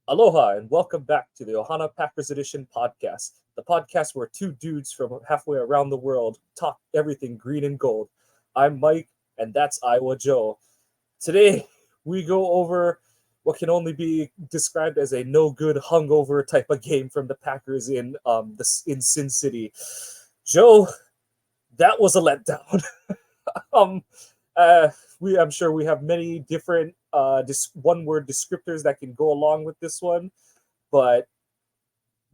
Aloha and welcome back to the Ohana Packers Edition podcast, the podcast where two dudes from halfway around the world talk everything green and gold. I'm Mike, and that's Iowa Joe. Today, we go over what can only be described as a no good hungover type of game from the Packers in Sin City. Joe, that was a letdown. um, uh, I'm sure we have many different one word descriptors that can go along with this one, but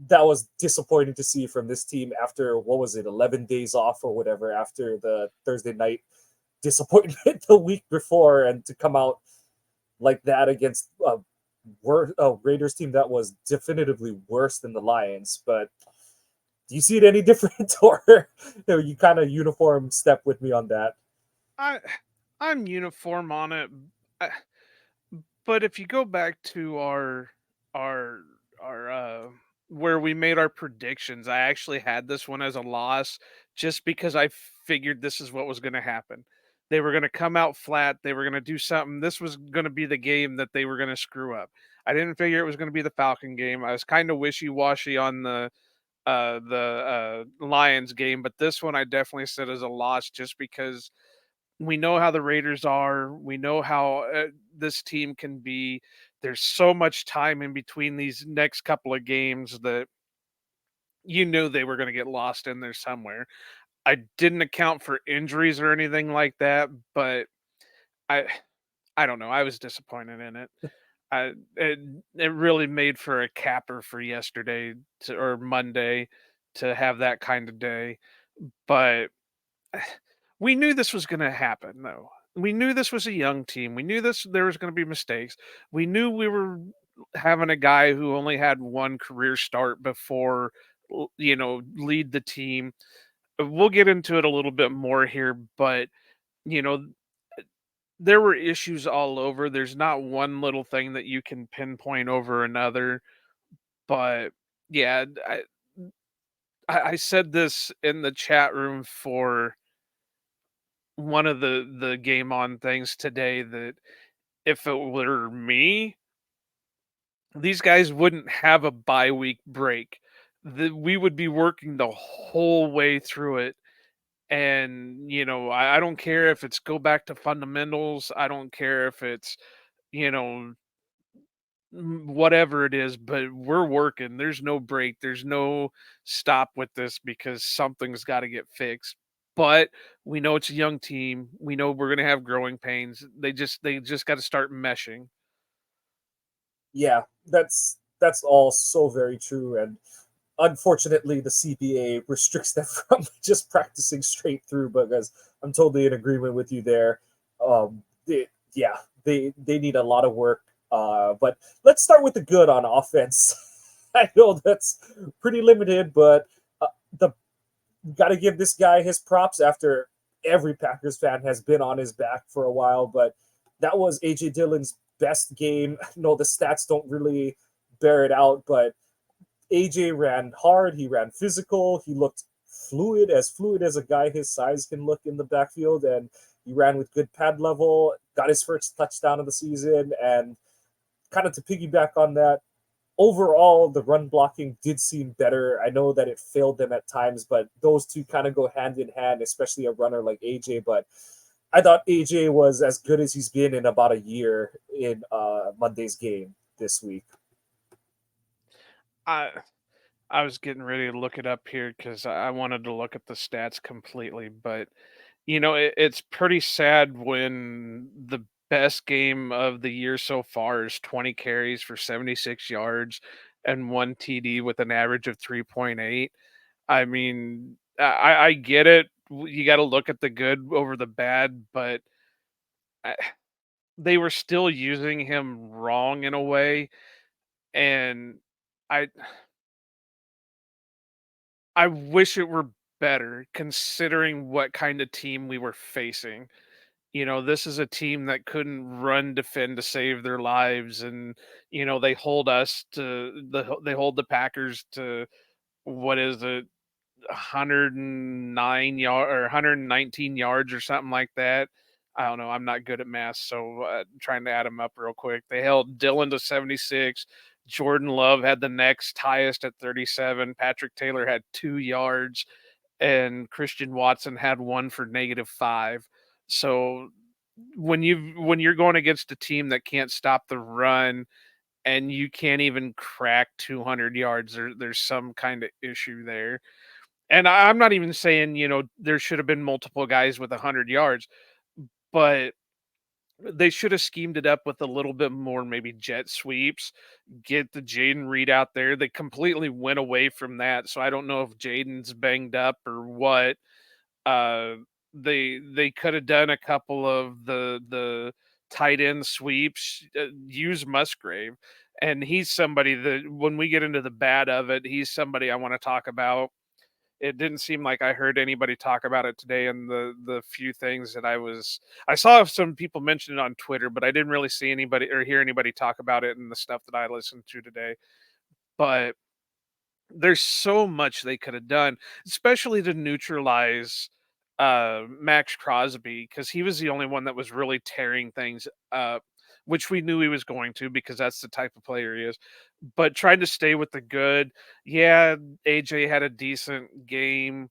that was disappointing to see from this team after what was it, 11 days off or whatever after the Thursday night disappointment the week before, and to come out like that against a Raiders team that was definitively worse than the Lions. But do you see it any different, or you kind of uniform step with me on that? I I'm uniform on it, uh, but if you go back to our our where we made our predictions, I actually had this one as a loss just because I figured this is what was going to happen. They were going to come out flat. They were going to do something. This was going to be the game that they were going to screw up. I didn't figure it was going to be the Falcon game. I was kind of wishy washy on the Lions game, but this one I definitely said as a loss just because we know how the Raiders are. We know how this team can be. There's so much time in between these next couple of games that you knew they were going to get lost in there somewhere. I didn't account for injuries or anything like that, but I I don't know. I was disappointed in it. It really made for a capper for yesterday or Monday to have that kind of day, but we knew this was gonna happen, though. We knew this was a young team. We knew there was gonna be mistakes. We knew we were having a guy who only had one career start before, lead the team. We'll get into it a little bit more here, but, you know, there were issues all over. There's not one little thing that you can pinpoint over another, but yeah, I said this in the chat room for one of the game on things today that if it were me, these guys wouldn't have a bye week break. We would be working the whole way through it. And, I don't care if it's go back to fundamentals. I don't care if it's, you know, whatever it is, but we're working. There's no break. There's no stop with this because something's got to get fixed. But we know it's a young team. We know we're going to have growing pains. They just got to start meshing. Yeah, that's all so very true, and unfortunately, the CBA restricts them from just practicing straight through. Because I'm totally in agreement with you there. Yeah, they need a lot of work. But let's start with the good on offense. I know that's pretty limited, but the got to give this guy his props after every Packers fan has been on his back for a while. But that was AJ Dillon's best game. No, the stats don't really bear it out, but AJ ran hard. He ran physical. He looked fluid as a guy his size can look in the backfield, and he ran with good pad level. Got his first touchdown of the season, and kind of to piggyback on that, overall the run blocking did seem better. I know that it failed them at times, but those two kind of go hand in hand, especially a runner like AJ. But I thought AJ was as good as he's been in about a year in Monday's game this week. I I was getting ready to look it up here because I wanted to look at the stats completely, but it's pretty sad when the best game of the year so far is 20 carries for 76 yards and one TD with an average of 3.8. I mean, I get it. You got to look at the good over the bad, but I, they were still using him wrong in a way, and I I wish it were better considering what kind of team we were facing. This is a team that couldn't run defend to save their lives, and they hold us to they hold the Packers to what is it, 109 or 119 yards or something like that. I don't know. I'm not good at math, so trying to add them up real quick. They held Dylan to 76, Jordan Love had the next highest at 37. Patrick Taylor had 2 yards, and Christian Watson had one for -5. So when you're going against a team that can't stop the run and you can't even crack 200 yards, there's some kind of issue there. And I'm not even saying, there should have been multiple guys with 100 yards, but they should have schemed it up with a little bit more, maybe jet sweeps, get the Jaden Reed out there. They completely went away from that. So I don't know if Jaden's banged up or what. Uh, they could have done a couple of the tight end sweeps, use Musgrave. And he's somebody that when we get into the bad of it, he's somebody I want to talk about. It didn't seem like I heard anybody talk about it today, and the few things that I saw some people mention it on Twitter, but I didn't really see anybody or hear anybody talk about it in the stuff that I listened to today. But there's so much they could have done, especially to neutralize Max Crosby, because he was the only one that was really tearing things up, which we knew he was going to because that's the type of player he is. But trying to stay with the good, yeah, AJ had a decent game.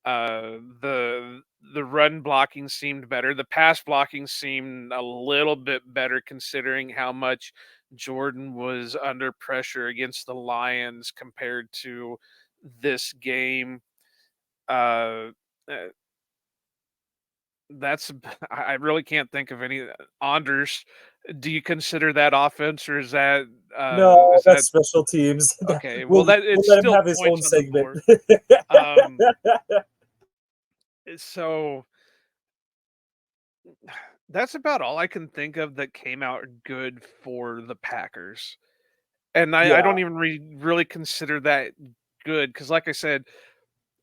The run blocking seemed better. The pass blocking seemed a little bit better considering how much Jordan was under pressure against the Lions compared to this game. Uh, uh, that's I really can't think of any. Anders, do you consider that offense, or No, is that that's special teams. okay? Well, we'll that we'll it's let him still have his own points on the segment. board. Um, so that's about all I can think of that came out good for the Packers. And I Yeah, don't even really consider that good because, like I said,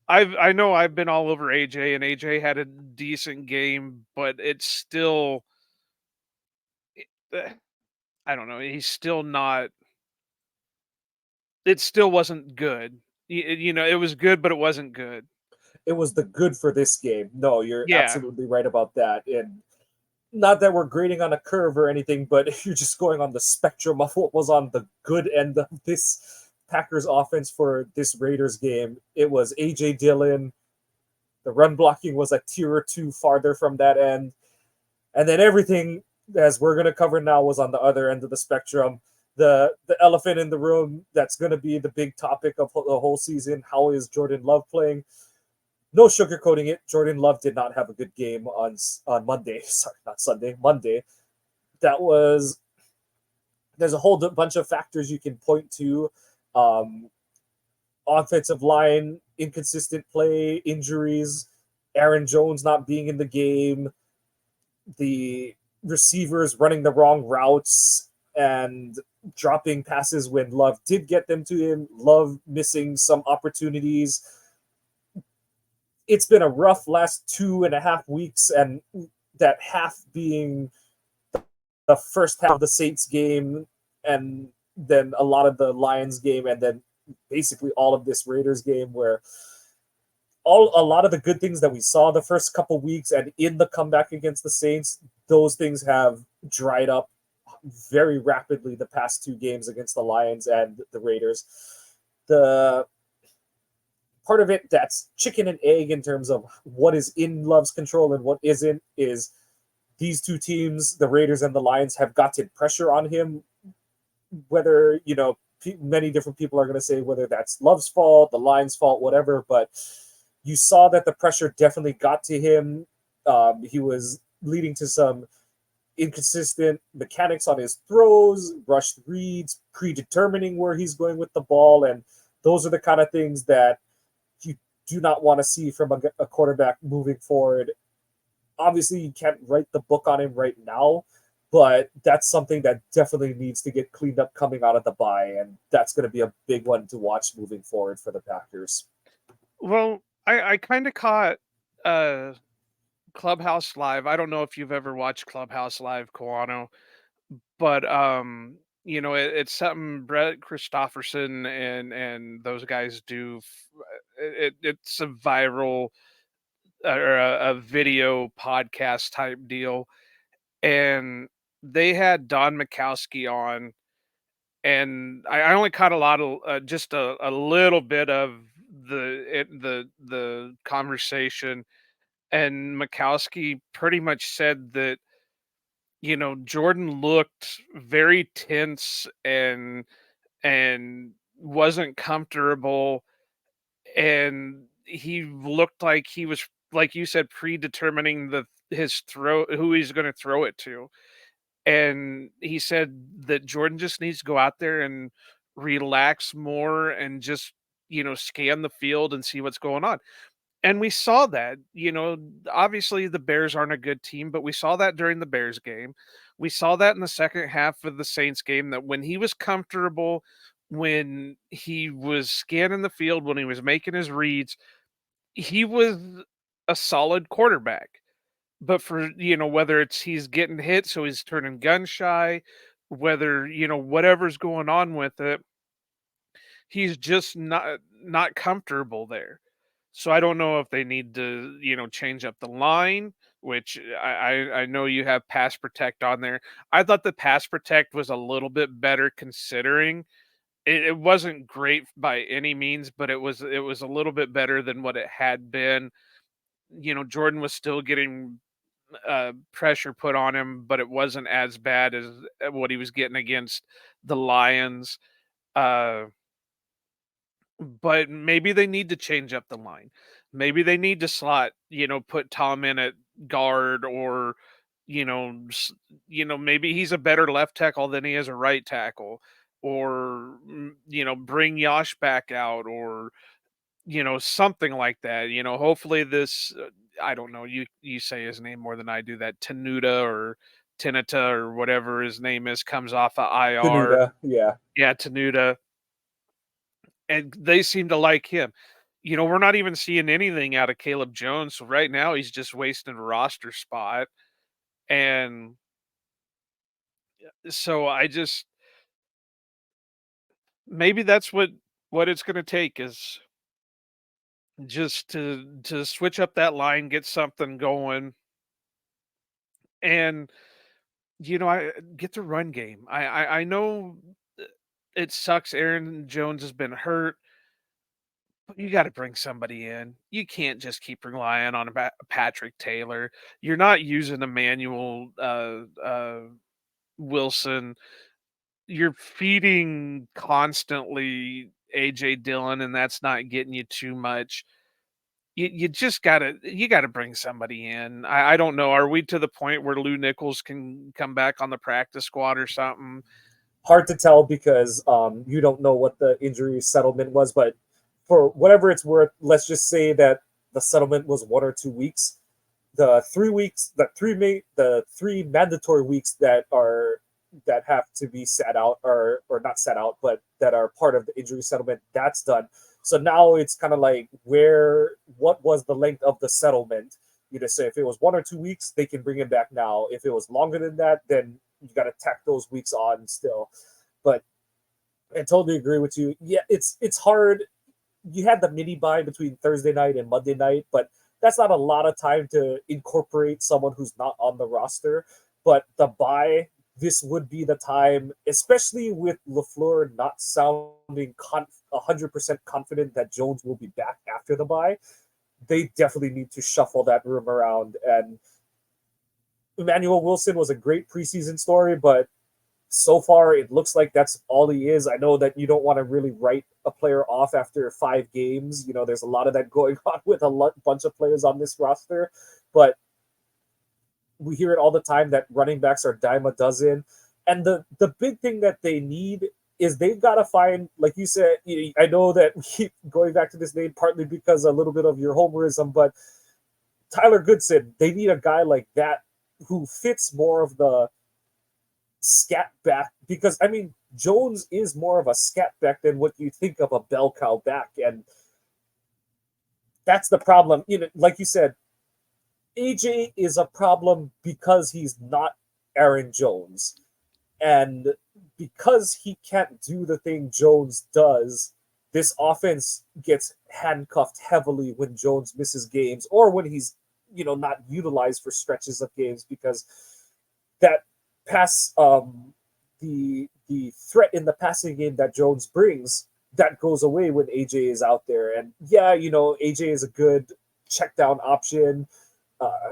I know I've been all over AJ, and AJ had a decent game, but it's still, eh, I don't know. He's still not. It still wasn't good. It was good, but it wasn't good. it was the good for this game. No, you're Yeah, absolutely right about that. And not that we're grading on a curve or anything, but if you're just going on the spectrum of what was on the good end of this Packers offense for this Raiders game, it was AJ Dillon. The run blocking was a tier or two farther from that end. And then everything, as we're going to cover now, was on the other end of the spectrum. The elephant in the room that's going to be the big topic of the whole season. How is Jordan Love playing? No sugarcoating it. Jordan Love did not have a good game on Monday. Sorry, not Sunday. Monday. That was There's a whole bunch of factors you can point to. Um, Offensive line, inconsistent play, injuries, Aaron Jones not being in the game, the receivers running the wrong routes and dropping passes when Love did get them to him, Love missing some opportunities. It's been a rough last 2.5 weeks, and that half being the first half of the Saints game, and then a lot of the Lions game, and then basically all of this Raiders game, where a lot of the good things that we saw the first couple weeks and in the comeback against the Saints, those things have dried up very rapidly the past two games against the Lions and the Raiders. The part of it that's chicken and egg in terms of what is in Love's control and what isn't is these two teams, the Raiders and the Lions, have gotten pressure on him. Whether, many different people are going to say whether that's Love's fault, the Lions' fault, whatever, but you saw that the pressure definitely got to him. He was leading to some inconsistent mechanics on his throws, rushed reads, predetermining where he's going with the ball. And those are the kind of things that you do not want to see from a quarterback moving forward. Obviously, you can't write the book on him right now, but that's something that definitely needs to get cleaned up coming out of the bye. And that's going to be a big one to watch moving forward for the Packers. well, I kind of caught uh Clubhouse Live. I don't know if you've ever watched Clubhouse Live, Koano, but it's something Brett Christopherson and those guys do. It's a viral or a video podcast type deal, and they had Don Mikowski on, and I only caught a lot of just a little bit of the conversation, and Mikowski pretty much said that Jordan looked very tense and wasn't comfortable, and he looked like he was, like you said, predetermining the his throw who he's going to throw it to. And he said that Jordan just needs to go out there and relax more and just scan the field and see what's going on. And we saw that, obviously the Bears aren't a good team, but we saw that during the Bears game. We saw that in the second half of the Saints game, that when he was comfortable, when he was scanning the field, when he was making his reads, he was a solid quarterback. But for, whether it's he's getting hit, so he's turning gun shy, whether, whatever's going on with it, he's just not comfortable there. So I don't know if they need to, change up the line, which I know you have pass protect on there. I thought the pass protect was a little bit better, considering it wasn't great by any means, but it was a little bit better than what it had been. Jordan was still getting pressure put on him, but it wasn't as bad as what he was getting against the Lions. Uh, but maybe they need to change up the line. Maybe they need to slot, put Tom in at guard, or maybe he's a better left tackle than he is a right tackle, or bring Yosh back out, or something like that. Hopefully this. I don't know. You say his name more than I do. That Tenuta or Tenata or whatever his name is comes off of IR. Danuta, yeah. Yeah, Tenuta, and they seem to like him. We're not even seeing anything out of Caleb Jones. So right now he's just wasting a roster spot. And so I just, maybe that's what it's going to take, is just to switch up that line, get something going, and I get the run game. I know it sucks. Aaron Jones has been hurt. You got to bring somebody in. You can't just keep relying on Patrick Taylor. You're not using Emmanuel Wilson. You're feeding constantly AJ Dillon, and that's not getting you too much. You just gotta bring somebody in. I don't know. Are we to the point where Lou Nichols can come back on the practice squad or something? Hard to tell because you don't know what the injury settlement was, but for whatever it's worth, let's just say that the settlement was 1 or 2 weeks. The three mandatory weeks that have to be sat out, or not sat out, but that are part of the injury settlement, that's done. So now it's kind of like, what was the length of the settlement? You just say if it was 1 or 2 weeks, they can bring him back now. If it was longer than that, then you got to tack those weeks on still. But I totally agree with you. Yeah, it's hard. You had the mini buy between Thursday night and Monday night, but that's not a lot of time to incorporate someone who's not on the roster. But the buy, this would be the time, especially with LaFleur not sounding 100% confident that Jones will be back after the buy. They definitely need to shuffle that room around. And Emmanuel Wilson was a great preseason story, but so far it looks like that's all he is. I know that you don't want to really write a player off after 5 games. There's a lot of that going on with bunch of players on this roster, but we hear it all the time that running backs are dime a dozen. And the big thing that they need is they've got to find, like you said, I know that we keep going back to this name partly because a little bit of your homerism, but Tyler Goodson, they need a guy like that who fits more of the scat back, because I mean Jones is more of a scat back than what you think of a bell cow back, and that's the problem. Like you said, AJ is a problem because he's not Aaron Jones, and because he can't do the thing Jones does, this offense gets handcuffed heavily when Jones misses games, or when he's not utilized for stretches of games, because that pass, the the threat in the passing game that Jones brings, that goes away when AJ is out there. And yeah, AJ is a good check down option,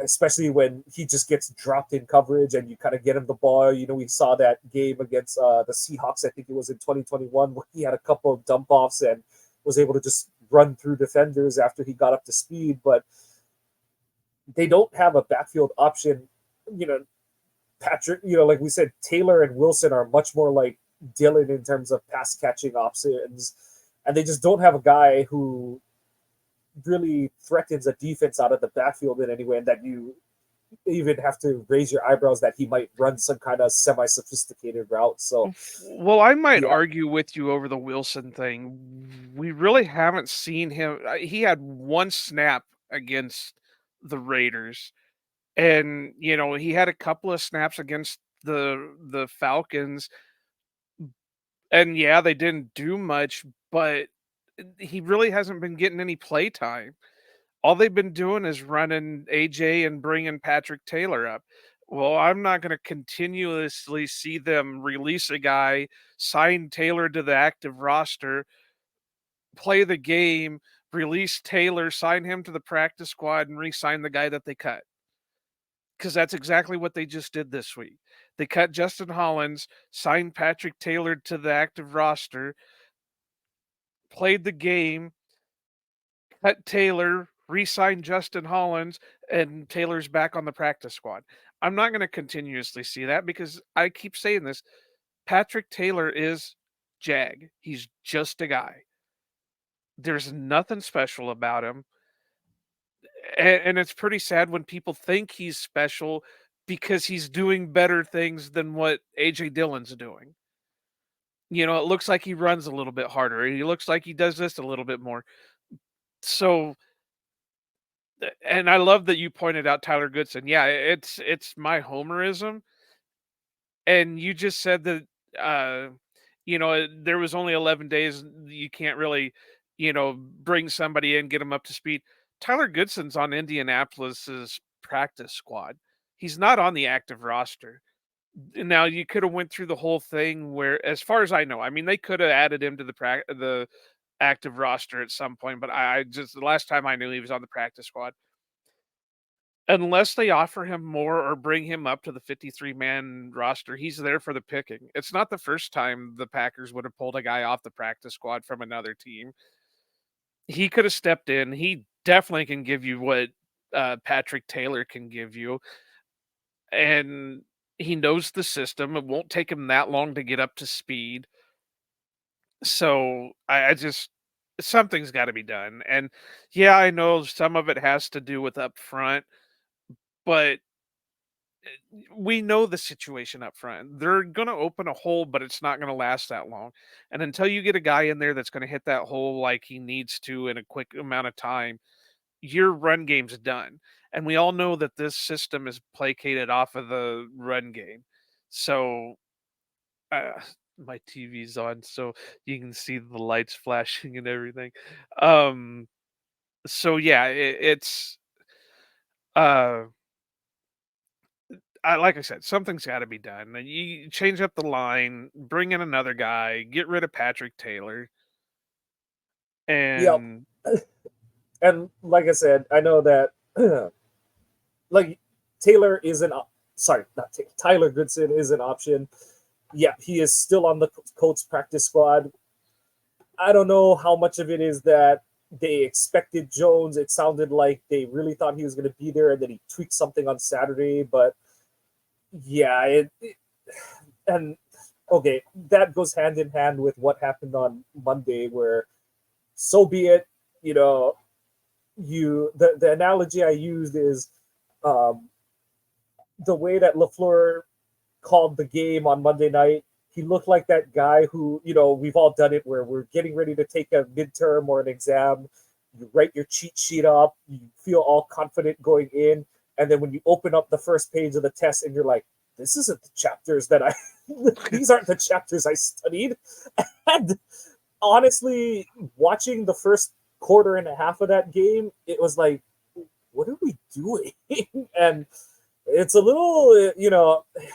especially when he just gets dropped in coverage and you kind of get him the ball. We saw that game against the Seahawks, I think it was in 2021, where he had a couple of dump offs and was able to just run through defenders after he got up to speed. But they don't have a backfield option. Patrick, like we said, Taylor and Wilson are much more like Dylan in terms of pass catching options. And they just don't have a guy who really threatens a defense out of the backfield in any way, and that you even have to raise your eyebrows that he might run some kind of semi-sophisticated route. So, Well, I might yeah, argue with you over the Wilson thing. We really haven't seen him. He had one snap against the Raiders, and he had a couple of snaps against the Falcons, and yeah, they didn't do much, but he really hasn't been getting any play time. All they've been doing is running AJ and bringing Patrick Taylor up. Well, I'm not going to continuously see them release a guy, sign Taylor to the active roster, play the game, release Taylor, sign him to the practice squad, and re sign the guy that they cut. Because that's exactly what they just did this week. They cut Justin Hollins, signed Patrick Taylor to the active roster, played the game, cut Taylor, re-sign Justin Hollins, and Taylor's back on the practice squad. I'm not going to continuously see that because I keep saying this. Patrick Taylor is Jag. He's just a guy. There's nothing special about him. And it's pretty sad when people think he's special because he's doing better things than what AJ Dillon's doing. It looks like he runs a little bit harder. He looks like he does this a little bit more. So and I love that you pointed out Tyler Goodson. Yeah, it's my homerism, and you just said that uh, there was only 11 days. You can't really, bring somebody in, get them up to speed. Tyler Goodson's on Indianapolis's practice squad. He's not on the active roster. Now you could have went through the whole thing where, as far as I know, I mean, they could have added him to the active roster at some point, but I just the last time I knew he was on the practice squad. Unless they offer him more or bring him up to the 53-man roster, he's there for the picking. It's not the first time the Packers would have pulled a guy off the practice squad from another team. He could have stepped in. He definitely can give you what Patrick Taylor can give you, and he knows the system. It won't take him that long to get up to speed. So I just something's got to be done. And yeah, I know some of it has to do with up front, but we know the situation up front. They're going to open a hole, but it's not going to last that long. And until you get a guy in there that's going to hit that hole like he needs to in a quick amount of time, your run game's done. And we all know that this system is placated off of the run game. So uh, my TV's on, so you can see the lights flashing and everything. Um, so yeah, it's uh like I said, something's got to be done. And you change up the line, bring in another guy, get rid of Patrick Taylor, yeah. and And like I said, I know that like Taylor is an sorry, not Taylor, Tyler Goodson is an option. Yeah, he is still on the Colts practice squad. I don't know how much of it is that they expected Jones. It sounded like they really thought he was going to be there, and then he tweaked something on Saturday. But yeah, and okay, that goes hand in hand with what happened on Monday, where so be it. You know, the analogy I used is um, the way that LaFleur called the game on Monday night. He looked like that guy who, we've all done it where we're getting ready to take a midterm or an exam. You write your cheat sheet up, you feel all confident going in. And then when you open up the first page of the test and you're like, this isn't the chapters that these aren't the chapters I studied. And honestly, watching the first quarter and a half of that game, it was like, what are we doing? And it's a little,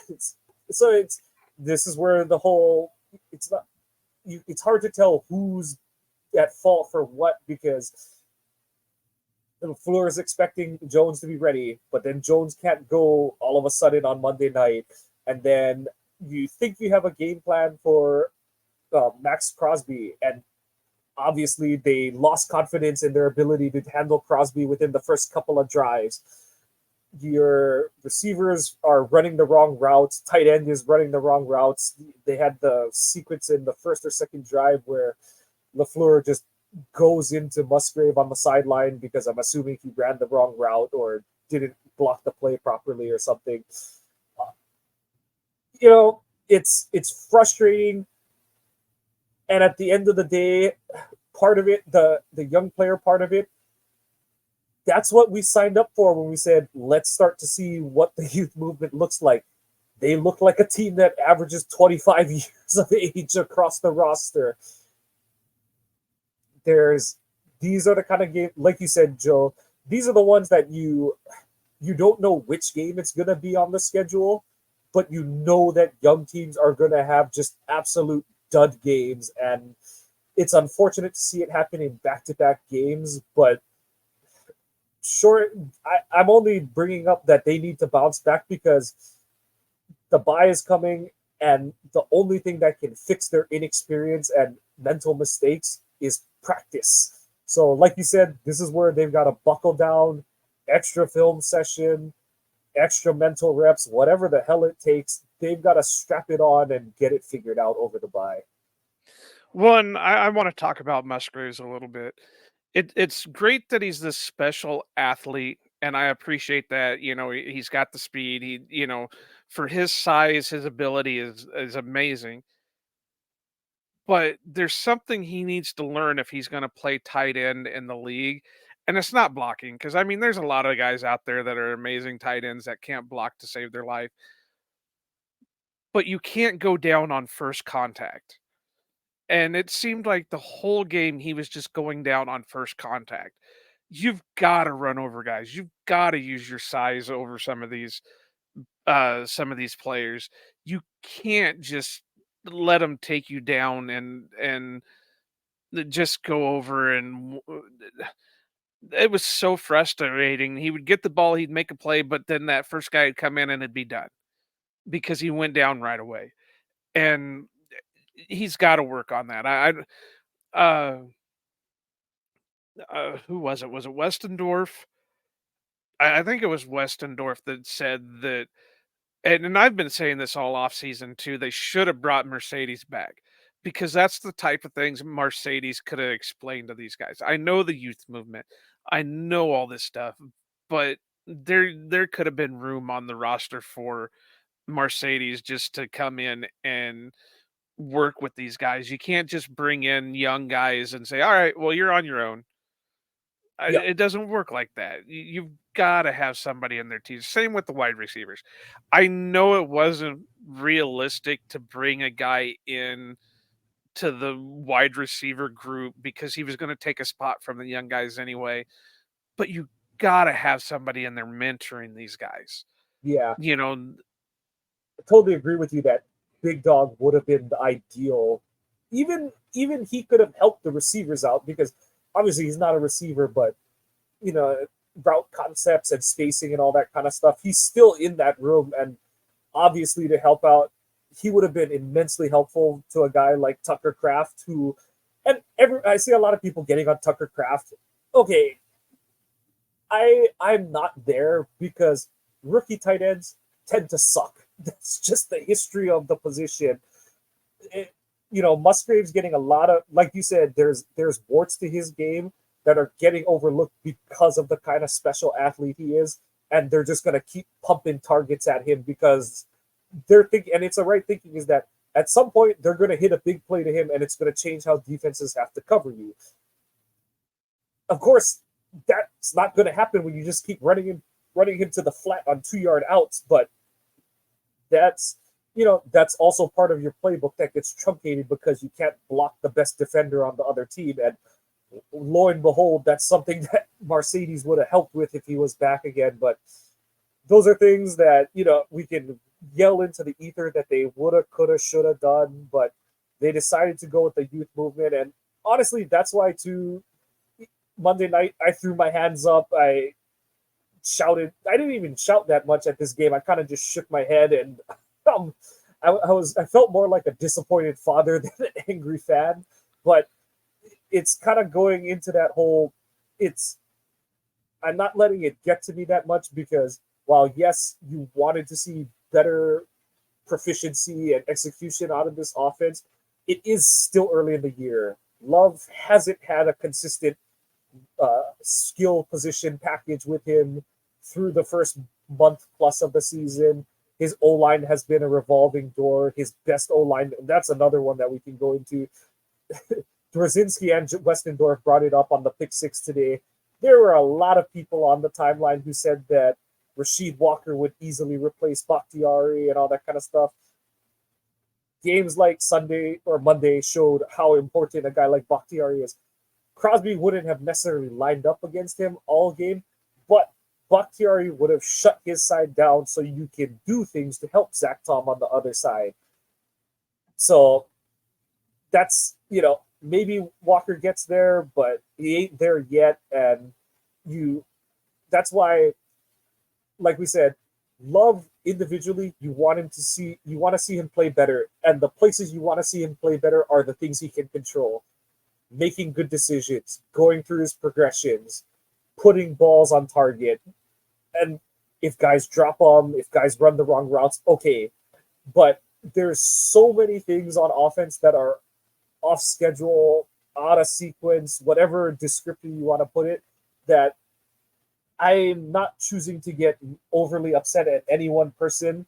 it's this is where the whole it's not it's hard to tell who's at fault for what because Fleur is expecting Jones to be ready, but then Jones can't go all of a sudden on Monday night, and then you think you have a game plan for Max Crosby, and obviously they lost confidence in their ability to handle Crosby within the first couple of drives. Your receivers are running the wrong routes. Tight end is running the wrong routes. They had the sequence in the first or second drive where LaFleur just goes into Musgrave on the sideline because I'm assuming he ran the wrong route or didn't block the play properly or something. Uh, it's frustrating. And at the end of the day, part of it, the young player part of it, that's what we signed up for when we said, let's start to see what the youth movement looks like. They look like a team that averages 25 years of age across the roster. These are the kind of game, like you said, Joe, these are the ones that you don't know which game it's going to be on the schedule, but you know that young teams are going to have just absolute dud games. And it's unfortunate to see it happen in back-to-back games, but sure, I'm only bringing up that they need to bounce back because the bye is coming, and the only thing that can fix their inexperience and mental mistakes is practice. So, like you said, this is where they've got to buckle down, extra film session, extra mental reps, whatever the hell it takes. They've got to strap it on and get it figured out over the bye. One, I want to talk about Musgraves a little bit. It's great that he's this special athlete, and I appreciate that. He's got the speed. For his size, his ability is amazing. But there's something he needs to learn if he's going to play tight end in the league, and it's not blocking. Because I mean, there's a lot of guys out there that are amazing tight ends that can't block to save their life. But you can't go down on first contact. And it seemed like the whole game he was just going down on first contact. You've gotta run over guys. You've gotta use your size over some of these players. You can't just let them take you down and just go over it was so frustrating. He would get the ball, he'd make a play, but then that first guy would come in and it'd be done because he went down right away. And he's got to work on that. Uh who was it? Was it Westendorf? I think it was Westendorf that said that, and I've been saying this all off season too. They should have brought Mercedes back because that's the type of things Mercedes could have explained to these guys. I know the youth movement, I know all this stuff, but there could have been room on the roster for Mercedes just to come in and work with these guys. You can't just bring in young guys and say, "All right, well, you're on your own." Yeah, It doesn't work like that. You've got to have somebody in their team. Same with the wide receivers. I know it wasn't realistic to bring a guy in to the wide receiver group because he was going to take a spot from the young guys anyway. But you got to have somebody in there mentoring these guys. yeah. You know, I totally agree with you that Big Dog would have been the ideal. Even he could have helped the receivers out because obviously he's not a receiver, but you know, route concepts and spacing and all that kind of stuff. He's still in that room, and obviously to help out, he would have been immensely helpful to a guy like Tucker Kraft, who, I see a lot of people getting on Tucker Kraft. Okay, I'm not there because rookie tight ends tend to suck. That's just the history of the position. It, Musgrave's getting a lot of, like you said, there's warts to his game that are getting overlooked because of the kind of special athlete he is, and they're just gonna keep pumping targets at him because they're thinking, and it's the right thinking, is that at some point they're gonna hit a big play to him, and it's gonna change how defenses have to cover you. Of course, that's not gonna happen when you just keep running him to the flat on 2 yard outs, but that's that's also part of your playbook that gets truncated because you can't block the best defender on the other team. And lo and behold, that's something that Mercedes would have helped with if he was back again. But those are things that we can yell into the ether that they woulda, coulda, shoulda done, but they decided to go with the youth movement. And honestly, that's why too. Monday night, I threw my hands up. I shouted. I didn't even shout that much at this game. I kind of just shook my head, and um, I felt more like a disappointed father than an angry fan. But it's kind of going into that whole. It's I'm not letting it get to me that much because while yes, you wanted to see better proficiency and execution out of this offense, it is still early in the year. Love hasn't had a consistent skill position package with him through the first month plus of the season. His O line has been a revolving door. His best O line, that's another one that we can go into. Dworzinski and Westendorf brought it up on the pick six today. There were a lot of people on the timeline who said that Rashid Walker would easily replace Bakhtiari and all that kind of stuff. Games like Sunday or Monday showed how important a guy like Bakhtiari is. Crosby wouldn't have necessarily lined up against him all game, but Bakhtiari would have shut his side down so you can do things to help Zach Tom on the other side. So that's, maybe Walker gets there, but he ain't there yet. And that's why, like we said, Love individually, you want to see him play better. And the places you want to see him play better are the things he can control. Making good decisions, going through his progressions, putting balls on target. And if guys drop them, if guys run the wrong routes, okay. But there's so many things on offense that are off schedule, out of sequence, whatever descriptor you want to put it, that I'm not choosing to get overly upset at any one person.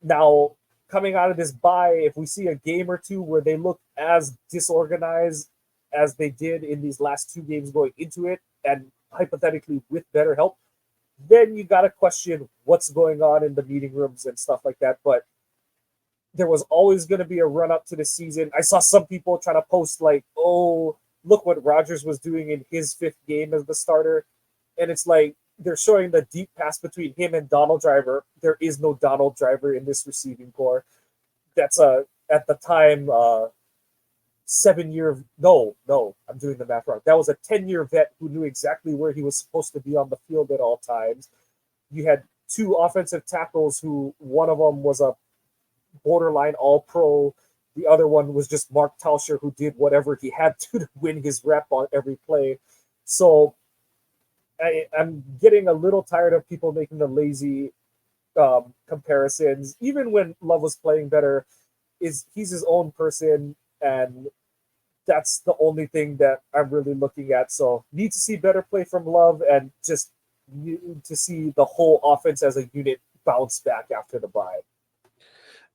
Now, coming out of this bye, if we see a game or two where they look as disorganized as they did in these last two games going into it, and hypothetically with better help, then you got to question what's going on in the meeting rooms and stuff like that. But there was always going to be a run up to the season. I saw some people trying to post like, "Oh, look what Rodgers was doing in his fifth game as the starter," and it's like they're showing the deep pass between him and Donald Driver. There is no Donald Driver in this receiving core. That's at the time 7 year. No, I'm doing the math wrong. That was a 10-year vet who knew exactly where he was supposed to be on the field at all times. You had two offensive tackles who one of them was a borderline all pro. The other one was just Mark Tauscher, who did whatever he had to win his rep on every play. So I'm getting a little tired of people making the lazy comparisons. Even when Love was playing better, he's his own person, and that's the only thing that I'm really looking at. So need to see better play from Love, and just need to see the whole offense as a unit bounce back after the bye.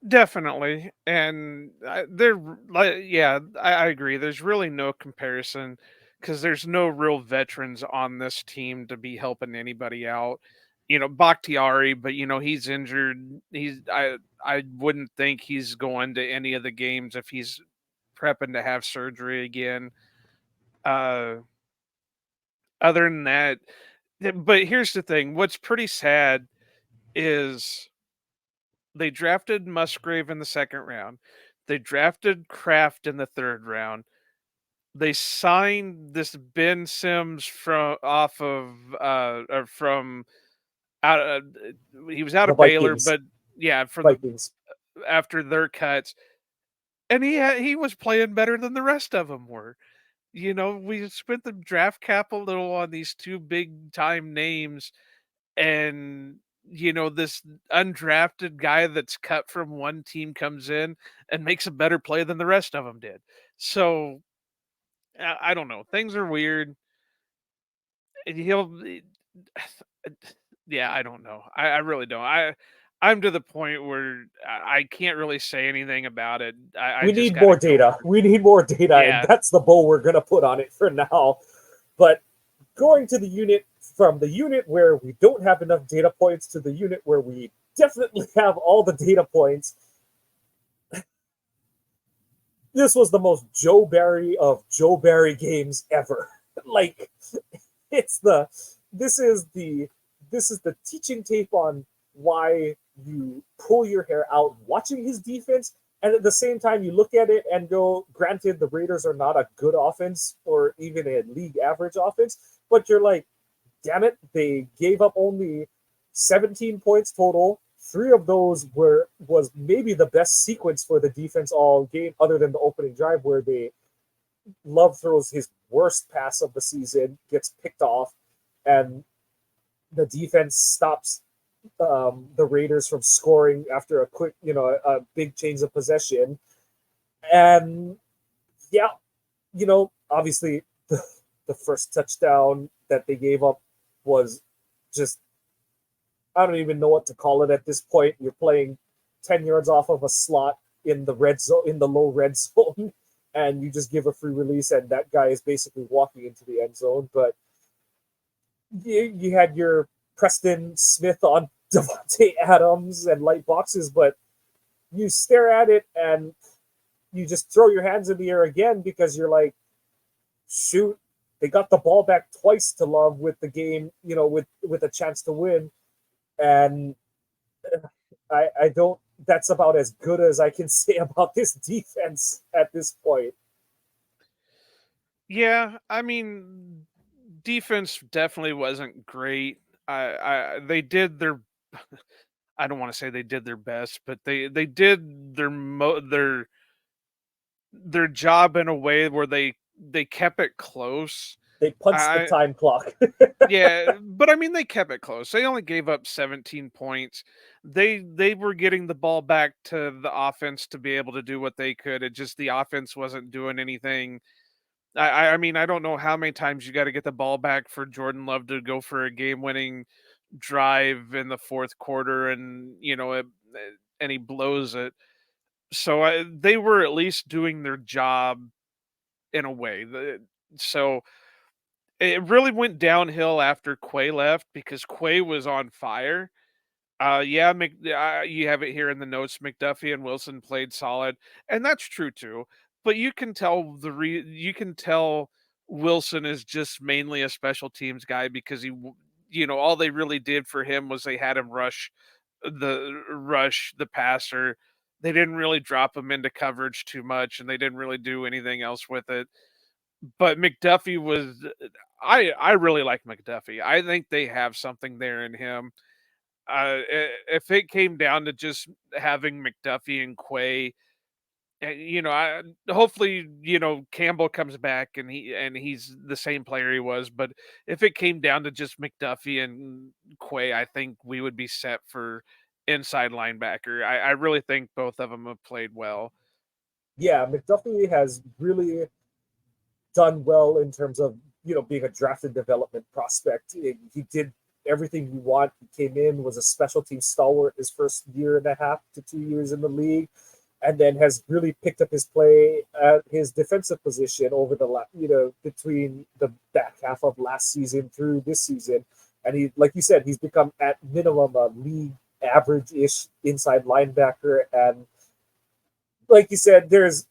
Definitely, and yeah, I agree. There's really no comparison because there's no real veterans on this team to be helping anybody out. Bakhtiari, but he's injured. I wouldn't think he's going to any of the games if he's prepping to have surgery again. Uh, Other than that, but here's the thing: what's pretty sad is they drafted Musgrave in the second round. They drafted Kraft in the third round. They signed this Ben Sims from out he was out The of Baylor, Vikings, but yeah, from the Vikings. after their cuts, and he was playing better than the rest of them were. We spent the draft capital on these two big time names, and this undrafted guy that's cut from one team comes in and makes a better play than the rest of them did. So I don't know. Things are weird. And yeah, I don't know. I really don't. I'm to the point where I can't really say anything about it. I We just need got to more go data. with it. We need more data, and Yeah, that's the bow we're gonna put on it for now. But going to the unit from the unit where we don't have enough data points to the unit where we definitely have all the data points. This was the most Joe Barry of Joe Barry games ever. Like it's the this is the teaching tape on why you pull your hair out watching his defense, and at the same time you look at it and go, granted the Raiders are not a good offense or even a league average offense, but you're like, damn it, they gave up only 17 points total. Three of those was maybe the best sequence for the defense all game, other than the opening drive where they Love throws his worst pass of the season, gets picked off, and the defense stops the Raiders from scoring after a quick, a big change of possession. And yeah, obviously the first touchdown that they gave up was just, I don't even know what to call it at this point. You're playing 10 yards off of a slot in the red zone, in the low red zone, and you just give a free release, and that guy is basically walking into the end zone. But you had your Preston Smith on Devontae Adams and light boxes, but you stare at it and you just throw your hands in the air again because you're like, shoot, they got the ball back twice to Love with the game, with a chance to win. And I don't, that's about as good as I can say about this defense at this point. Yeah, I mean, defense definitely wasn't great. They did their I don't want to say they did their best, but they did their job in a way where they kept it close. They punched the I time clock. Yeah, but I mean they kept it close. They only gave up 17 points. They were getting the ball back to the offense to be able to do what they could. It just the offense wasn't doing anything. I mean, I don't know how many times you got to get the ball back for Jordan Love to go for a game-winning drive in the fourth quarter, and and he blows it. So they were at least doing their job in a way. So it really went downhill after Quay left because Quay was on fire. Yeah, you have it here in the notes. McDuffie and Wilson played solid, and that's true too. But you can tell Wilson is just mainly a special teams guy because all they really did for him was they had him rush the passer. They didn't really drop him into coverage too much, and they didn't really do anything else with it. But McDuffie was, I really like McDuffie. I think they have something there in him. If it came down to just having McDuffie and Quay, hopefully, Campbell comes back and he's the same player he was. But if it came down to just McDuffie and Quay, I think we would be set for inside linebacker. I really think both of them have played well. Yeah, McDuffie has really done well in terms of being a drafted development prospect. He did everything you want. He came in, was a special team stalwart his first year and a half to 2 years in the league, and then has really picked up his play at his defensive position over between the back half of last season through this season. And he, like you said, he's become at minimum a league average-ish inside linebacker. And like you said, there's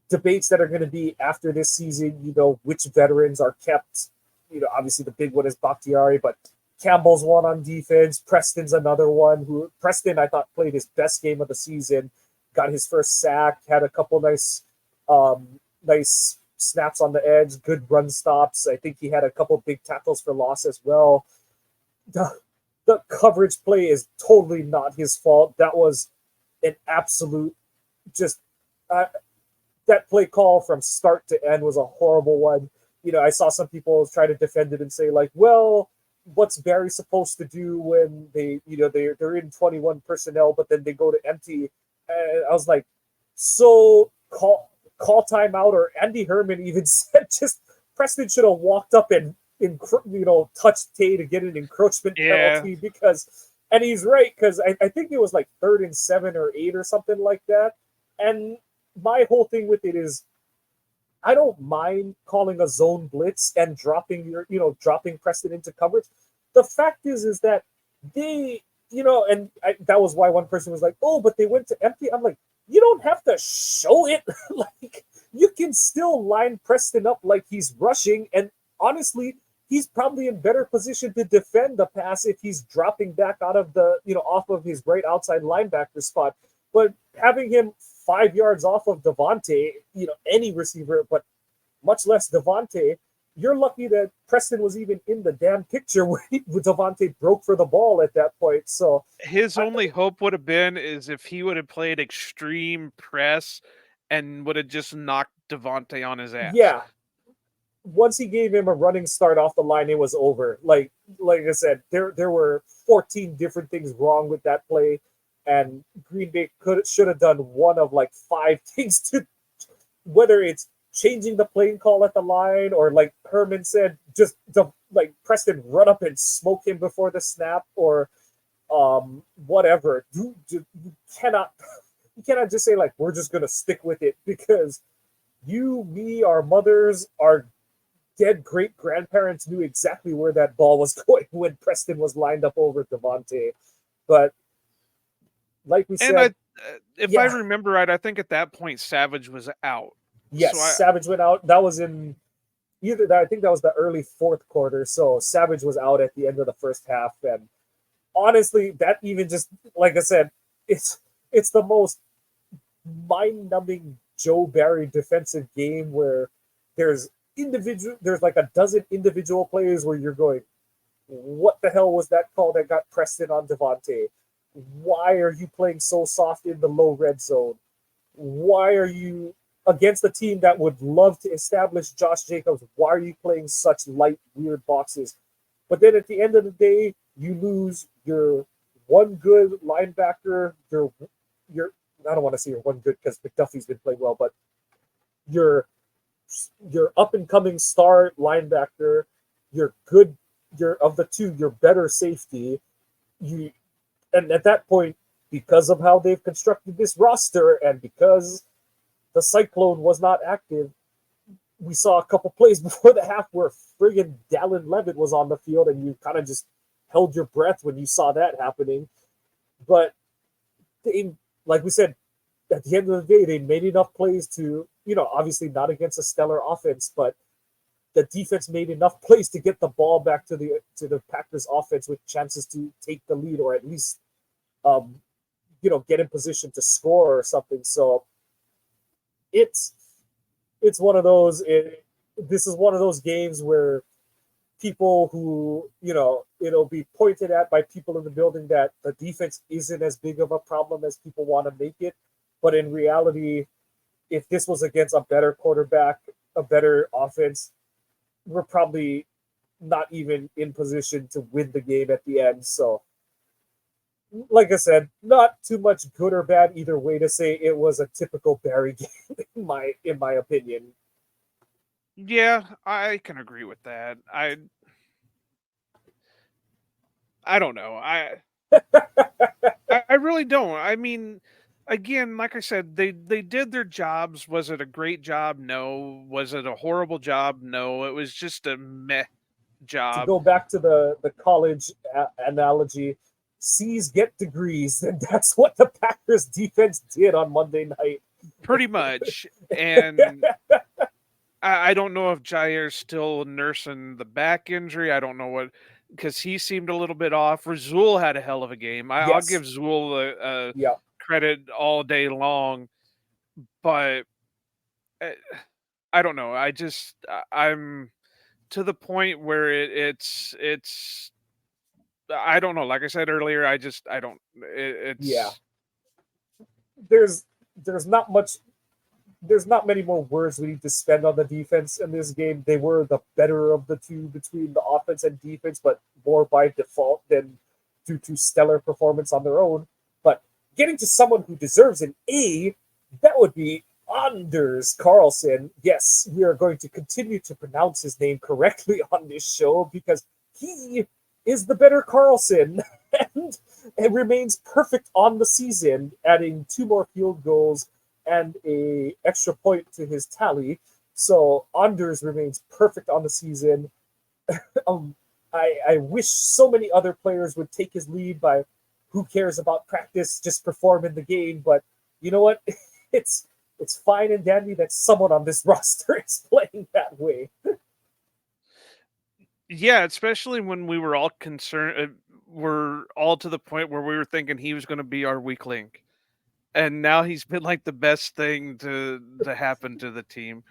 debates that are going to be after this season, which veterans are kept. Obviously the big one is Bakhtiari, but Campbell's one on defense. Preston's another one who Preston, I thought, played his best game of the season, got his first sack, had a couple nice snaps on the edge, good run stops. I think he had a couple big tackles for loss as well. The coverage play is totally not his fault. That was an absolute just that play call from start to end was a horrible one. I saw some people try to defend it and say like, well, what's Barry supposed to do when they're in 21 personnel, but then they go to empty? And I was like, so call timeout. Or Andy Herman even said just Preston should have walked up and touched Tay to get an encroachment penalty and he's right, because I think it was like 3rd and 7 or 8 or something like that. And my whole thing with it is I don't mind calling a zone blitz and dropping Preston into coverage. The fact is that they, that was why one person was like, oh, but they went to empty. I'm like, you don't have to show it. Like, you can still line Preston up like he's rushing. And honestly, he's probably in better position to defend the pass if he's dropping back out of the, off of his right outside linebacker spot. But having him 5 yards off of Devontae, any receiver, but much less Devontae, you're lucky that Preston was even in the damn picture when Devontae broke for the ball at that point. So His I, only hope would have been is if he would have played extreme press and would have just knocked Devontae on his ass. yeah, once he gave him a running start off the line, it was over. Like I said, there were 14 different things wrong with that play, and Green Bay should have done one of like five things to, whether it's changing the playing call at the line, or like Herman said, just like Preston run up and smoke him before the snap, or whatever. You cannot you cannot just say like we're just gonna stick with it, because you, me, our mothers, our dead great grandparents knew exactly where that ball was going when Preston was lined up over Devontae. But like we And I, said, if I yeah, remember right, I think at that point Savage was out. yes, So Savage went out. That was in either that. I think that was the early fourth quarter. So Savage was out at the end of the first half, and honestly, that even just like I said, it's the most mind-numbing Joe Barry defensive game where there's there's like a dozen individual plays where you're going, what the hell was that call that got Preston on Devontae? Why are you playing so soft in the low red zone? Why are you against a team that would love to establish Josh Jacobs? Why are you playing such light, weird boxes? But then at the end of the day, you lose your one good linebacker, your I don't want to say your one good because McDuffie's been playing well, but your up and coming star linebacker, your good, your of the two, your better safety. You and at that point, because of how they've constructed this roster and because the Cyclone was not active, we saw a couple plays before the half where friggin' Dallin Levitt was on the field, and you kind of just held your breath when you saw that happening. But they, like we said, at the end of the day, they made enough plays to, obviously not against a stellar offense, but the defense made enough plays to get the ball back to the Packers offense with chances to take the lead, or at least um, get in position to score or something. So it's one of those this is one of those games where people who, it'll be pointed at by people in the building that the defense isn't as big of a problem as people want to make it. But in reality, if this was against a better quarterback, a better offense, we're probably not even in position to win the game at the end. So, like I said, not too much good or bad either way to say it was a typical Barry game in my opinion. yeah, I can agree with that. I don't know. I really don't. I mean, again, like I said, they did their jobs. Was it a great job? No. Was it a horrible job? No. It was just a meh To job. go back to the college analogy, C's get degrees, and that's what the Packers defense did on Monday night. Pretty much. And I don't know if Jair's still nursing the back injury. I don't know what, because he seemed a little bit off. Razul had a hell of a game. I'll Yes, give Zool a yeah, credit all day long, but uh, I don't know. I'm to the point where it's I don't know. Like I said earlier, I don't. yeah. It's There's there's not much. There's not many more words we need to spend on the defense in this game. They were the better of the two between the offense and defense, but more by default than due to stellar performance on their own. But getting to someone who deserves an A, that would be Anders Carlson. Yes, we are going to continue to pronounce his name correctly on this show because he is the better Carlson and remains perfect on the season, adding two more field goals and a extra point to his tally. So Anders remains perfect on the season. Um, I wish so many other players would take his lead by who cares about practice, just perform in the game. But you know what? It's fine and dandy that someone on this roster is playing that way. Yeah, especially when we were all concerned, we're all to the point where we were thinking he was going to be our weak link, and now he's been like the best thing to happen to the team.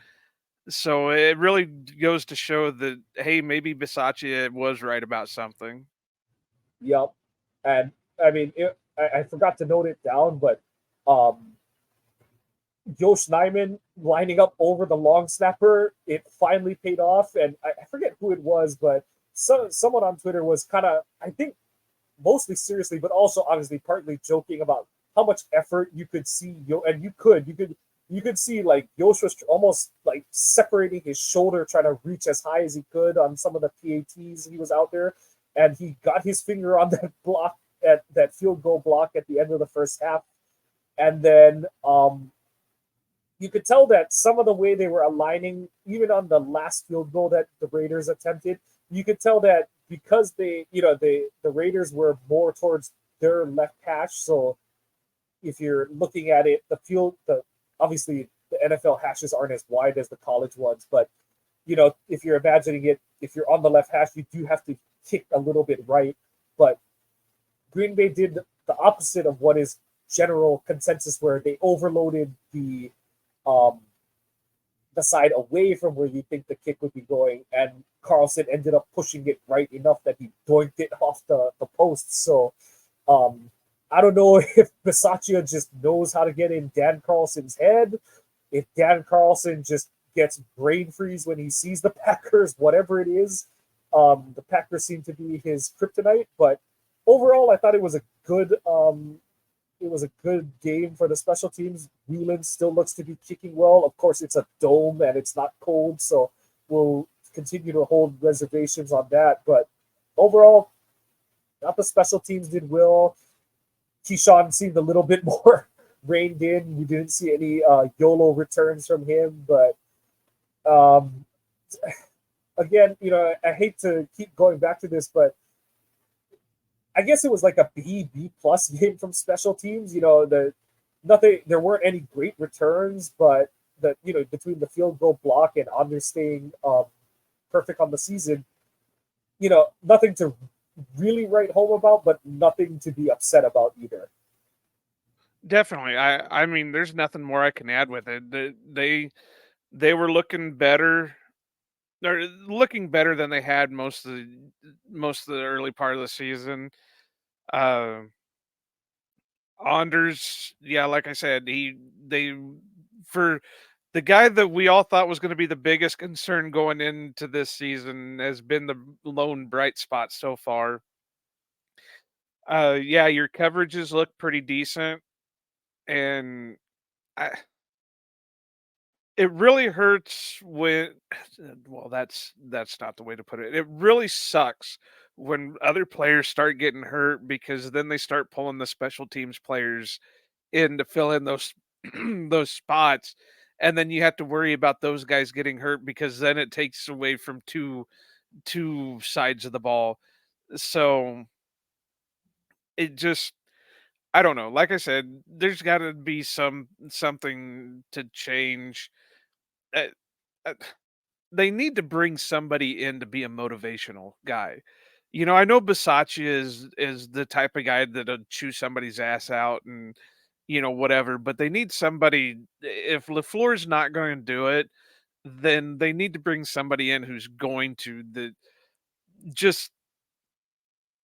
So it really goes to show that hey, maybe Bisaccia was right about something. Yep. And I mean, I forgot to note it down, but um, Josh Nyman lining up over the long snapper, it finally paid off. And I forget who it was, but someone on Twitter was kind of, I think, mostly seriously, but also obviously partly joking about how much effort you could see. And you could see like Yosh was almost like separating his shoulder, trying to reach as high as he could on some of the PATs he was out there, and he got his finger on that block at that field goal block at the end of the first half, and then you could tell that some of the way they were aligning, even on the last field goal that the Raiders attempted, you could tell that because the Raiders were more towards their left hash. So if you're looking at it, the obviously the NFL hashes aren't as wide as the college ones, but if you're imagining it, if you're on the left hash, you do have to kick a little bit right. But Green Bay did the opposite of what is general consensus, where they overloaded um, the side away from where you think the kick would be going, and Carlson ended up pushing it right enough that he doinked it off the post. So um, I don't know if Bisaccia just knows how to get in Dan Carlson's head, if Dan Carlson just gets brain freeze when he sees the Packers, whatever it is. The Packers seem to be his kryptonite, but overall, I thought it was a good game for the special teams. Whelan still looks to be kicking well. Of course, it's a dome and it's not cold, so we'll continue to hold reservations on that. But overall, not the special teams did well. Keyshawn seemed a little bit more reined in. We didn't see any YOLO returns from him, but um, again, I hate to keep going back to this, but I guess it was like a B plus game from special teams. There weren't any great returns, but between the field goal block and Anders staying perfect on the season, nothing to really write home about, but nothing to be upset about either. Definitely. I mean, there's nothing more I can add with it. They were looking better. They're looking better than they had most of the early part of the season. Uh, Anders, yeah, like I said, they for the guy that we all thought was going to be the biggest concern going into this season has been the lone bright spot so far. Yeah, your coverages look pretty decent, and I, it really hurts when well, that's not the way to put it. It really sucks when other players start getting hurt because then they start pulling the special teams players in to fill in those those spots, and then you have to worry about those guys getting hurt because then it takes away from two sides of the ball. So it just I don't know. Like I said, there's got to be something to change. Uh, uh, they need to bring somebody in to be a motivational guy. I know Bisaccia is the type of guy that'll chew somebody's ass out and whatever, but they need somebody. If LaFleur's not going to do it, then they need to bring somebody in who's going to the just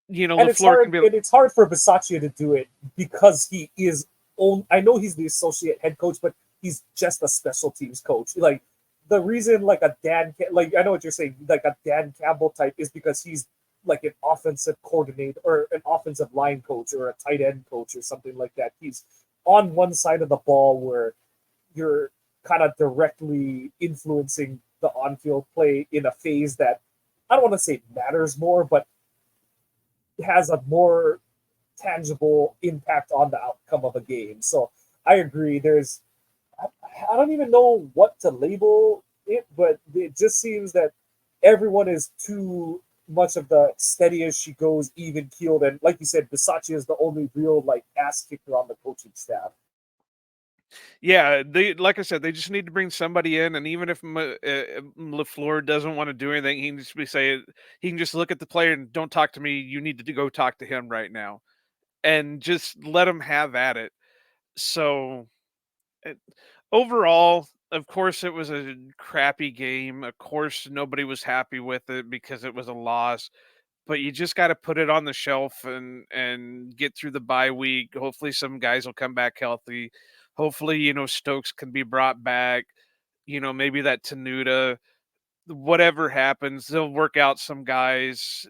And LaFleur can be it's hard for Bisaccia to do it because he is own. I know he's the associate head coach, but he's just a special teams coach. Like the reason, like like I know what you're saying, like a Dan Campbell type, is because he's like an offensive coordinator or an offensive line coach or a tight end coach or something like that. He's on one side of the ball where you're kind of directly influencing the on-field play in a phase that I don't want to say matters more, but has a more tangible impact on the outcome of a game. So I agree. I don't even know what to label it, but it just seems that everyone is too much of the steady as she goes, even keeled. And like you said, Bisaccia is the only real like ass kicker on the coaching staff. Yeah, they like I said, they just need to bring somebody in, and even if Lafleur doesn't want to do anything, he can just be say he can just look at the player and don't talk to me. You need to go talk to him right now, and just let him have at it. So it, overall, of course, it was a crappy game. Of course, nobody was happy with it because it was a loss. But you just got to put it on the shelf and get through the bye week. Hopefully, some guys will come back healthy. Hopefully, Stokes can be brought back. Maybe that Tenuta. Whatever happens, they'll work out some guys.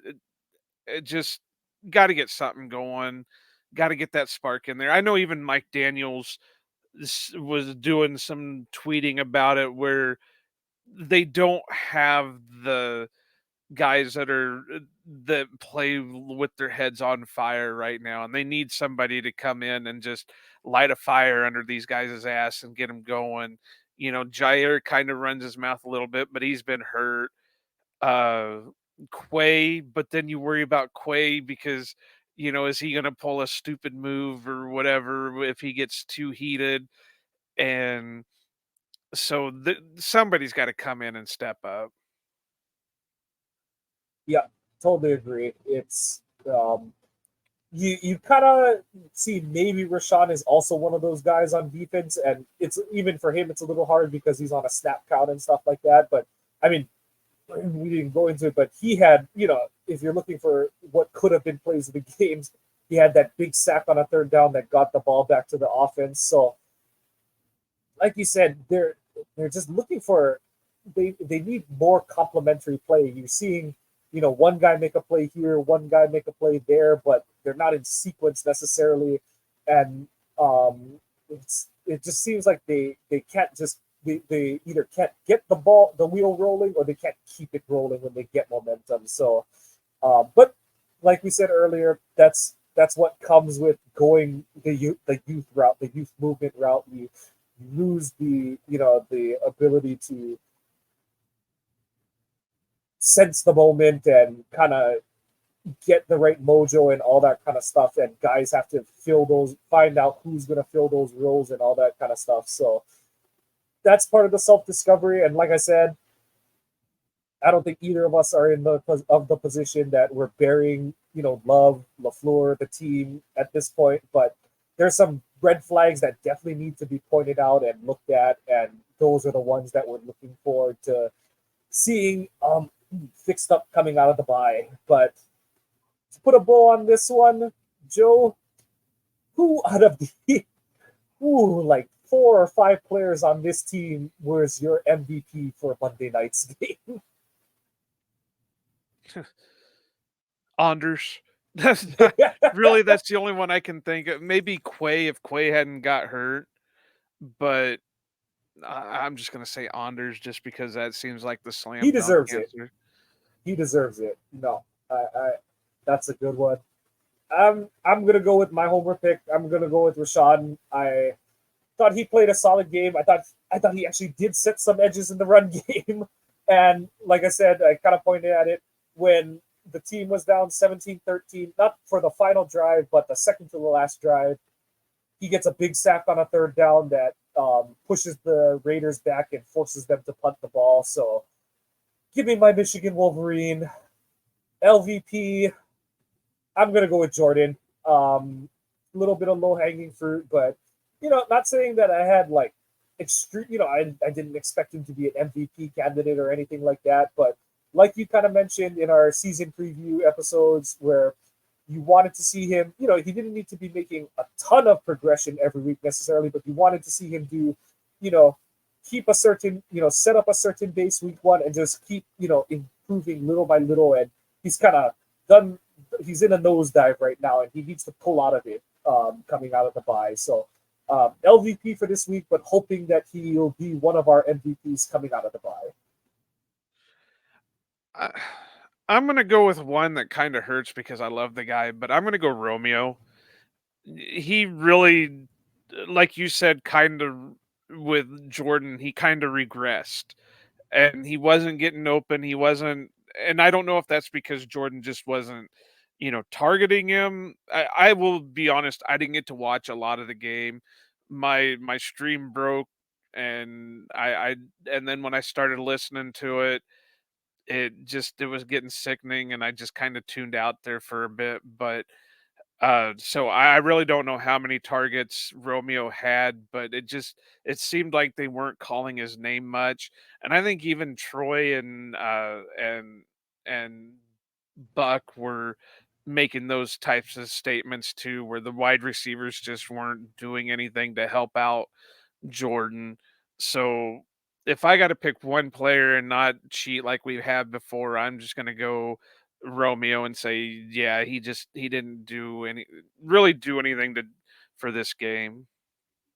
It just got to get something going. Got to get that spark in there. I know even Mike Daniels was doing some tweeting about it where they don't have the guys that play with their heads on fire right now, and they need somebody to come in and just light a fire under these guys' ass and get them going. Jair kind of runs his mouth a little bit, but he's been hurt. Uh, Quay, but then you worry about Quay because is he going to pull a stupid move or whatever if he gets too heated? And so somebody's got to come in and step up. Yeah, totally agree. It's you kind of see maybe Rashawn is also one of those guys on defense, and it's even for him it's a little hard because he's on a snap count and stuff like that. But I mean, we didn't go into it, but he had if you're looking for what could have been plays of the games, he had that big sack on a third down that got the ball back to the offense. So like you said, they're just looking for they need more complementary play. You're seeing, one guy make a play here, one guy make a play there, but they're not in sequence necessarily, and it just seems like they can't just they either can't get the wheel rolling or they can't keep it rolling when they get momentum. So, but like we said earlier, that's what comes with going the youth route, the youth movement route. You lose the ability to sense the moment and kind of get the right mojo and all that kind of stuff, and guys have to find out who's going to fill those roles and all that kind of stuff. So that's part of the self-discovery, and like I said, I don't think either of us are in the position that we're burying, Love, LaFleur, the team at this point. But there's some red flags that definitely need to be pointed out and looked at, and those are the ones that we're looking forward to seeing fixed up coming out of the bye. But to put a bow on this one, Joe, who out of the like 4 or 5 players on this team was your MVP for Monday night's game? Anders. That's not, really that's the only one I can think of. Maybe Quay if Quay hadn't got hurt, but I'm just gonna say Anders just because that seems like the He slam dunk deserves it. answer. He deserves it. No, I that's a good one. I'm gonna go with my homer pick. I'm gonna go with Rashad. I thought he played a solid game. I thought he actually did set some edges in the run game. And like I said, I kind of pointed at it when the team was down 17-13, not for the final drive, but the second to the last drive. He gets a big sack on a third down that pushes the Raiders back and forces them to punt the ball. So give me my Michigan Wolverine. LVP, I'm going to go with Jordan. A little bit of low hanging fruit, but not saying that I had like extreme. I didn't expect him to be an MVP candidate or anything like that. But like you kind of mentioned in our season preview episodes, where you wanted to see him, he didn't need to be making a ton of progression every week necessarily, but you wanted to see him do, you know, keep a certain, set up a certain base week one and just keep, improving little by little. And he's kind of done he's in a nosedive right now, and he needs to pull out of it coming out of the bye. So LVP for this week, but hoping that he'll be one of our MVPs coming out of the bye. I, I'm gonna go with one that kind of hurts because I love the guy, but I'm gonna go Romeo. He really, like you said, kind of with Jordan, he kind of regressed and he wasn't getting open. He wasn't, and I don't know if that's because Jordan just wasn't, targeting him. I will be honest, I didn't get to watch a lot of the game, my stream broke, and I and then when I started listening to it, it was getting sickening, and I just kind of tuned out there for a bit. But so I really don't know how many targets Romeo had, but it seemed like they weren't calling his name much. And I think even Troy and Buck were making those types of statements too, where the wide receivers just weren't doing anything to help out Jordan. So if I got to pick one player and not cheat like we have before, I'm just going to go Romeo and say, yeah, he didn't do anything to for this game.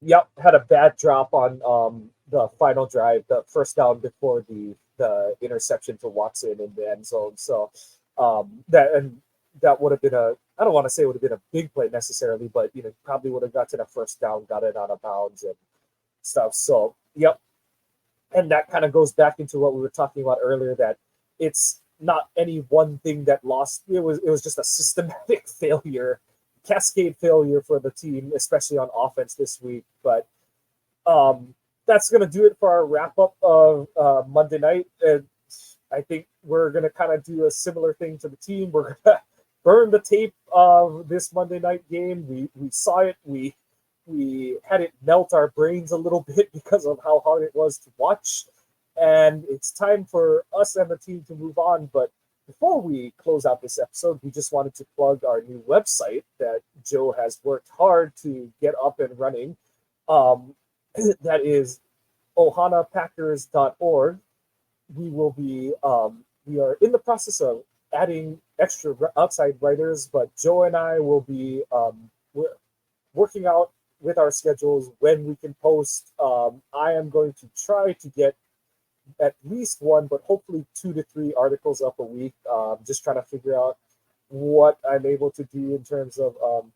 Yep, had a bad drop on the final drive, the first down before the interception to Watson in the end zone. So that would have been a, I don't want to say it would have been a big play necessarily, but probably would have got to the first down, got it out of bounds and stuff. So yep, and that kind of goes back into what we were talking about earlier, that it's not any one thing that lost. It was just a systematic failure, cascade failure for the team, especially on offense this week. But that's going to do it for our wrap up of Monday night. And I think we're going to kind of do a similar thing to the team. We're going to burn the tape of this Monday night game. We saw it. We had it melt our brains a little bit because of how hard it was to watch. And it's time for us and the team to move on. But before we close out this episode, we just wanted to plug our new website that Joe has worked hard to get up and running. That is ohanapackers.org. We are in the process of adding extra outside writers, but Joe and I will be working out with our schedules when we can post. I am going to try to get at least one, but hopefully 2 to 3 articles up a week. Just trying to figure out what I'm able to do in terms of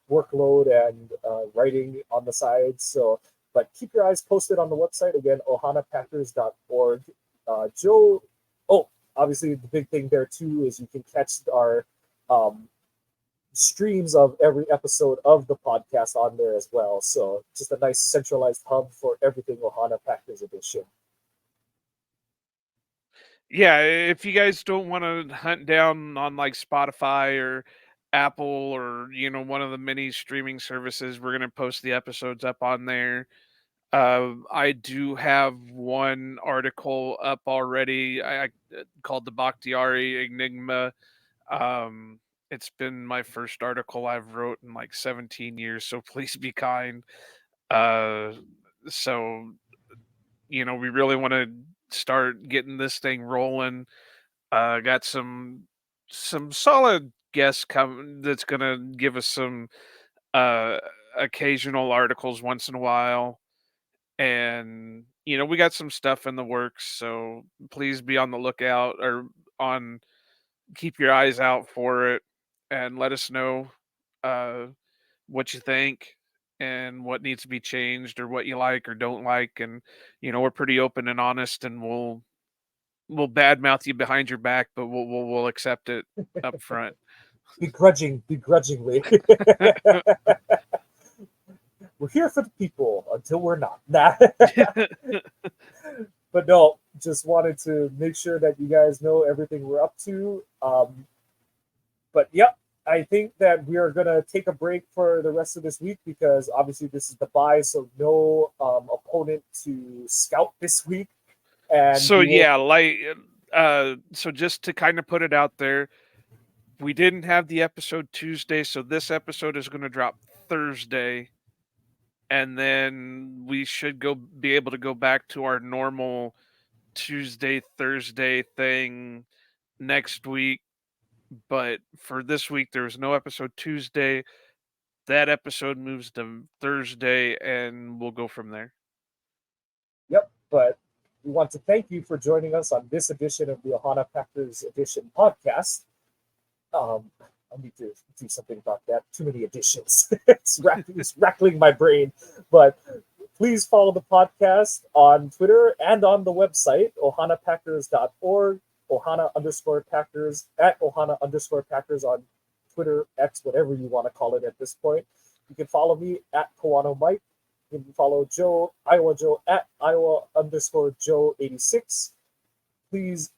workload and writing on the side. So, but keep your eyes posted on the website again, ohanapackers.org. Joe, oh, obviously the big thing there too is you can catch our streams of every episode of the podcast on there as well. So just a nice centralized hub for everything Ohana Packers edition. Yeah, if you guys don't want to hunt down on like Spotify or Apple or one of the many streaming services, we're gonna post the episodes up on there. I do have one article up already. I called the Bakhtiari Enigma. Um, it's been my first article I've wrote in like 17 years, so please be kind. Uh, so we really want to start getting this thing rolling. Got some solid guests coming that's gonna give us some uh occasional articles once in a while. And we got some stuff in the works, so please be on the lookout or on keep your eyes out for it and let us know uh what you think and what needs to be changed or what you like or don't like. And we're pretty open and honest, and we'll badmouth you behind your back, but we'll accept it up front. Begrudgingly. We're here for the people until we're not. Nah. But no, just wanted to make sure that you guys know everything we're up to. But yep, I think that we are gonna take a break for the rest of this week because obviously this is the bye, so no opponent to scout this week. And So we will, yeah, so just to kind of put it out there, we didn't have the episode Tuesday, so this episode is going to drop Thursday, and then we should be able to go back to our normal Tuesday, Thursday thing next week. But for this week, there was no episode Tuesday. That episode moves to Thursday, and we'll go from there. yep. But we want to thank you for joining us on this edition of the Ohana Packers Edition podcast. I need to do something about that. Too many additions. It's rattling my brain. But please follow the podcast on Twitter and on the website, ohanapackers.org, Ohana_Packers, at Ohana_Packers on Twitter, X, whatever you want to call it at this point. You can follow me at Kawano Mike. You can follow Joe, Iowa Joe, at Iowa_Joe86. Please,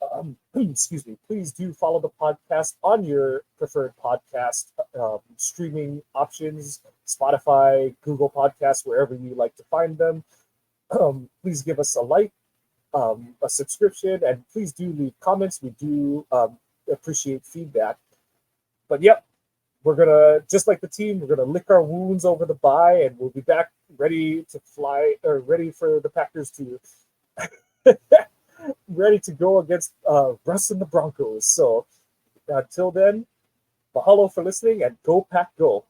excuse me, please do follow the podcast on your preferred podcast streaming options, Spotify, Google Podcasts, wherever you like to find them. Please give us a like, a subscription, and please do leave comments. We do appreciate feedback. But yep, we're gonna, just like the team, we're gonna lick our wounds over the bye, and we'll be back ready to fly, or ready for the Packers to ready to go against Russ and the Broncos. So until then, mahalo for listening, and go Pack Go.